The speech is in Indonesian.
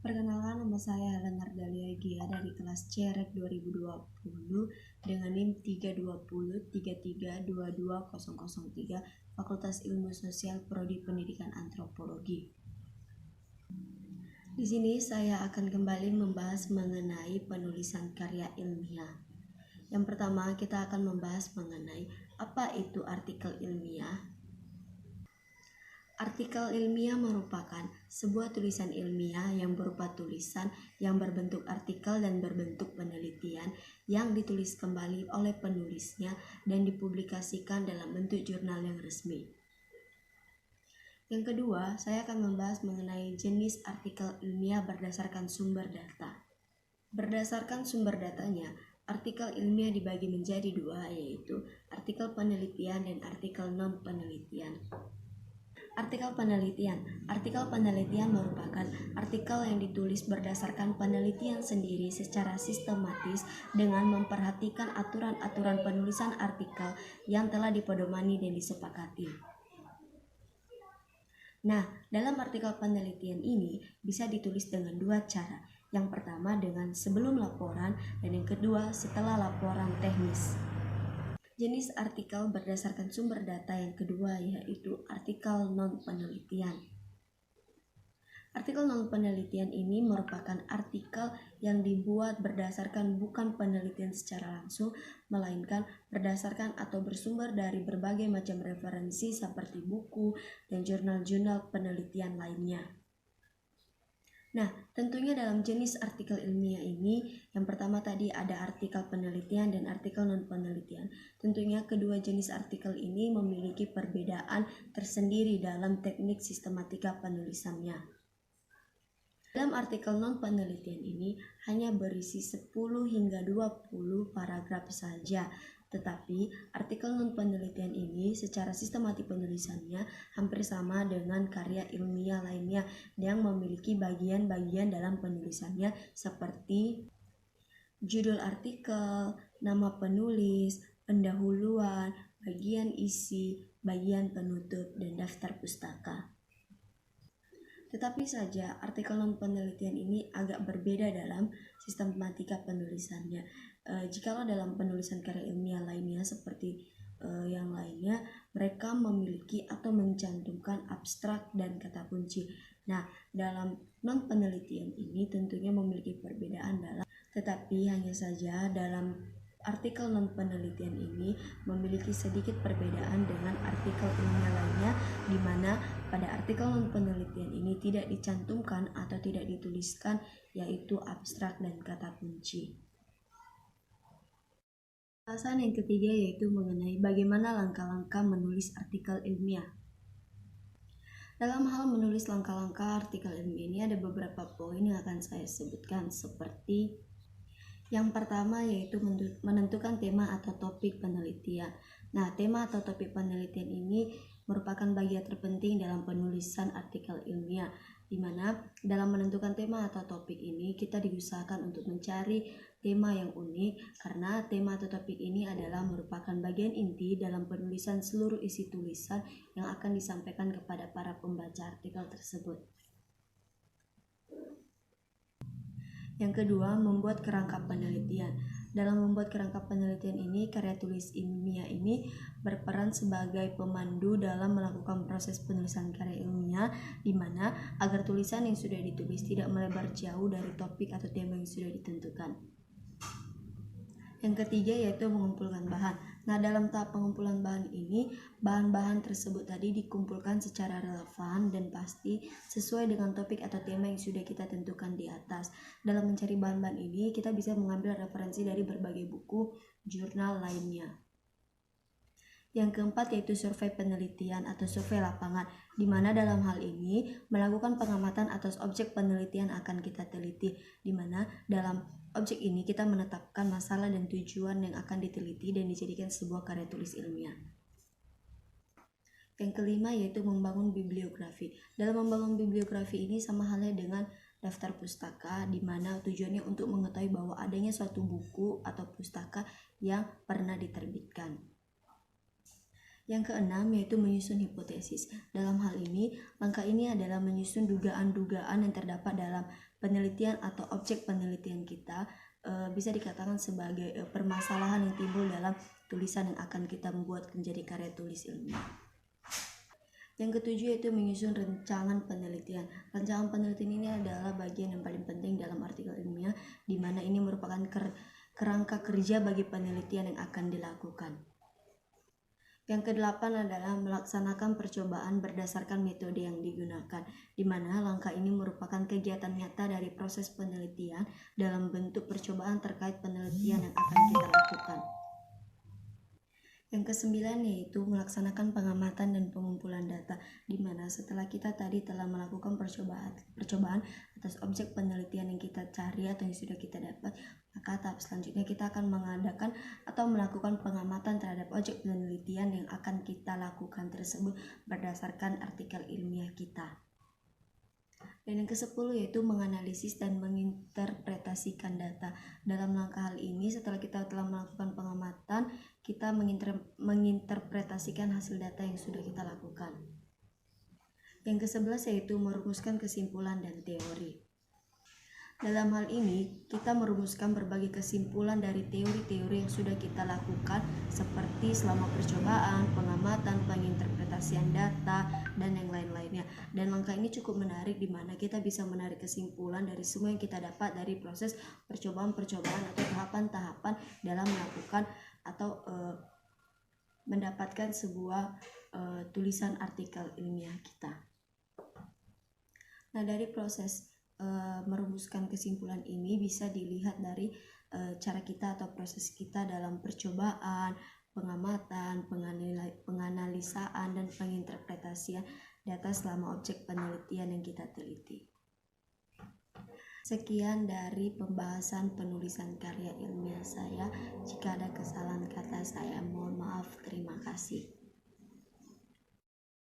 Perkenalkan, nama saya Helen Ardalia Gia dari kelas C-Rek 2020 dengan NIM 32033222003 Fakultas Ilmu Sosial Prodi Pendidikan Antropologi. Di sini saya akan kembali membahas mengenai penulisan karya ilmiah. Yang pertama, kita akan membahas mengenai apa itu artikel ilmiah. Artikel ilmiah merupakan sebuah tulisan ilmiah yang berupa tulisan yang berbentuk artikel dan berbentuk penelitian yang ditulis kembali oleh penulisnya dan dipublikasikan dalam bentuk jurnal yang resmi. Yang kedua, saya akan membahas mengenai jenis artikel ilmiah berdasarkan sumber data. Berdasarkan sumber datanya, artikel ilmiah dibagi menjadi dua, yaitu artikel penelitian dan artikel non-penelitian. Artikel penelitian merupakan artikel yang ditulis berdasarkan penelitian sendiri secara sistematis dengan memperhatikan aturan-aturan penulisan artikel yang telah dipedomani dan disepakati. Nah, dalam artikel penelitian ini bisa ditulis dengan dua cara. Yang pertama dengan sebelum laporan dan yang kedua setelah laporan teknis. Jenis artikel berdasarkan sumber data yang kedua yaitu artikel non-penelitian. Artikel non-penelitian ini merupakan artikel yang dibuat berdasarkan bukan penelitian secara langsung, melainkan berdasarkan atau bersumber dari berbagai macam referensi seperti buku dan jurnal-jurnal penelitian lainnya. Nah, tentunya dalam jenis artikel ilmiah ini, yang pertama tadi ada artikel penelitian dan artikel non-penelitian. Tentunya kedua jenis artikel ini memiliki perbedaan tersendiri dalam teknik sistematika penulisannya. Dalam artikel non-penelitian ini hanya berisi 10 hingga 20 paragraf saja. Tetapi artikel non-penelitian ini secara sistematik penulisannya hampir sama dengan karya ilmiah lainnya yang memiliki bagian-bagian dalam penulisannya seperti judul artikel, nama penulis, pendahuluan, bagian isi, bagian penutup, dan daftar pustaka. Tetapi saja artikel non-penelitian ini agak berbeda dalam sistematika penulisannya. Jikalau dalam penulisan karya ilmiah lainnya seperti yang lainnya, mereka memiliki atau mencantumkan abstrak dan kata kunci. Nah, dalam non-penelitian ini tentunya memiliki perbedaan tetapi hanya saja dalam artikel non-penelitian ini memiliki sedikit perbedaan dengan artikel ilmiah lainnya, di mana pada artikel non-penelitian ini tidak dicantumkan atau tidak dituliskan yaitu abstrak dan kata kunci. Bahasan yang ketiga yaitu mengenai bagaimana langkah-langkah menulis artikel ilmiah. Dalam hal menulis langkah-langkah artikel ilmiah ini ada beberapa poin yang akan saya sebutkan seperti yang pertama yaitu menentukan tema atau topik penelitian. Nah, tema atau topik penelitian ini merupakan bagian terpenting dalam penulisan artikel ilmiah, di mana dalam menentukan tema atau topik ini kita diusahakan untuk mencari tema yang unik karena tema atau topik ini adalah merupakan bagian inti dalam penulisan seluruh isi tulisan yang akan disampaikan kepada para pembaca artikel tersebut. Yang kedua, membuat kerangka penelitian. Dalam membuat kerangka penelitian ini, karya tulis ilmiah ini berperan sebagai pemandu dalam melakukan proses penulisan karya ilmiah, di mana agar tulisan yang sudah ditulis tidak melebar jauh dari topik atau tema yang sudah ditentukan. Yang ketiga yaitu mengumpulkan bahan. Nah, dalam tahap pengumpulan bahan ini, bahan-bahan tersebut tadi dikumpulkan secara relevan dan pasti sesuai dengan topik atau tema yang sudah kita tentukan di atas. Dalam mencari bahan-bahan ini, kita bisa mengambil referensi dari berbagai buku, jurnal lainnya. Yang keempat yaitu survei penelitian atau survei lapangan, di mana dalam hal ini melakukan pengamatan atas objek penelitian akan kita teliti, di mana dalam objek ini kita menetapkan masalah dan tujuan yang akan diteliti dan dijadikan sebuah karya tulis ilmiah. Yang kelima yaitu membangun bibliografi. Dalam membangun bibliografi ini sama halnya dengan daftar pustaka, di mana tujuannya untuk mengetahui bahwa adanya suatu buku atau pustaka yang pernah diterbitkan. Yang keenam yaitu menyusun hipotesis. Dalam hal ini, langkah ini adalah menyusun dugaan-dugaan yang terdapat dalam penelitian atau objek penelitian kita bisa dikatakan sebagai permasalahan yang timbul dalam tulisan yang akan kita membuat menjadi karya tulis ilmiah. Yang ketujuh yaitu menyusun rancangan penelitian. Rancangan penelitian ini adalah bagian yang paling penting dalam artikel ilmiah, di mana ini merupakan kerangka kerja bagi penelitian yang akan dilakukan. Yang kedelapan adalah melaksanakan percobaan berdasarkan metode yang digunakan, di mana langkah ini merupakan kegiatan nyata dari proses penelitian dalam bentuk percobaan terkait penelitian yang akan kita lakukan. Yang kesembilan yaitu melaksanakan pengamatan dan pengumpulan data, di mana setelah kita tadi telah melakukan percobaan atas objek penelitian yang kita cari atau yang sudah kita dapat, maka tahap selanjutnya kita akan mengadakan atau melakukan pengamatan terhadap objek penelitian yang akan kita lakukan tersebut berdasarkan artikel ilmiah kita. Dan yang ke-10 yaitu menganalisis dan menginterpretasikan data. Dalam langkah hal ini, setelah kita telah melakukan pengamatan, kita menginterpretasikan hasil data yang sudah kita lakukan. Yang ke-11 yaitu merumuskan kesimpulan dan teori. Dalam hal ini, kita merumuskan berbagai kesimpulan dari teori-teori yang sudah kita lakukan, seperti selama percobaan, pengamatan, penginterpretasian data, dan yang lain-lainnya. Dan langkah ini cukup menarik, di mana kita bisa menarik kesimpulan dari semua yang kita dapat dari proses percobaan-percobaan atau tahapan-tahapan dalam melakukan atau mendapatkan sebuah tulisan artikel ilmiah kita. Nah, dari proses merumuskan kesimpulan ini bisa dilihat dari cara kita atau proses kita dalam percobaan, pengamatan, penganalisaan, dan penginterpretasian data selama objek penelitian yang kita teliti. Sekian dari pembahasan penulisan karya ilmiah saya. Jika ada kesalahan kata saya mohon maaf. Terima kasih.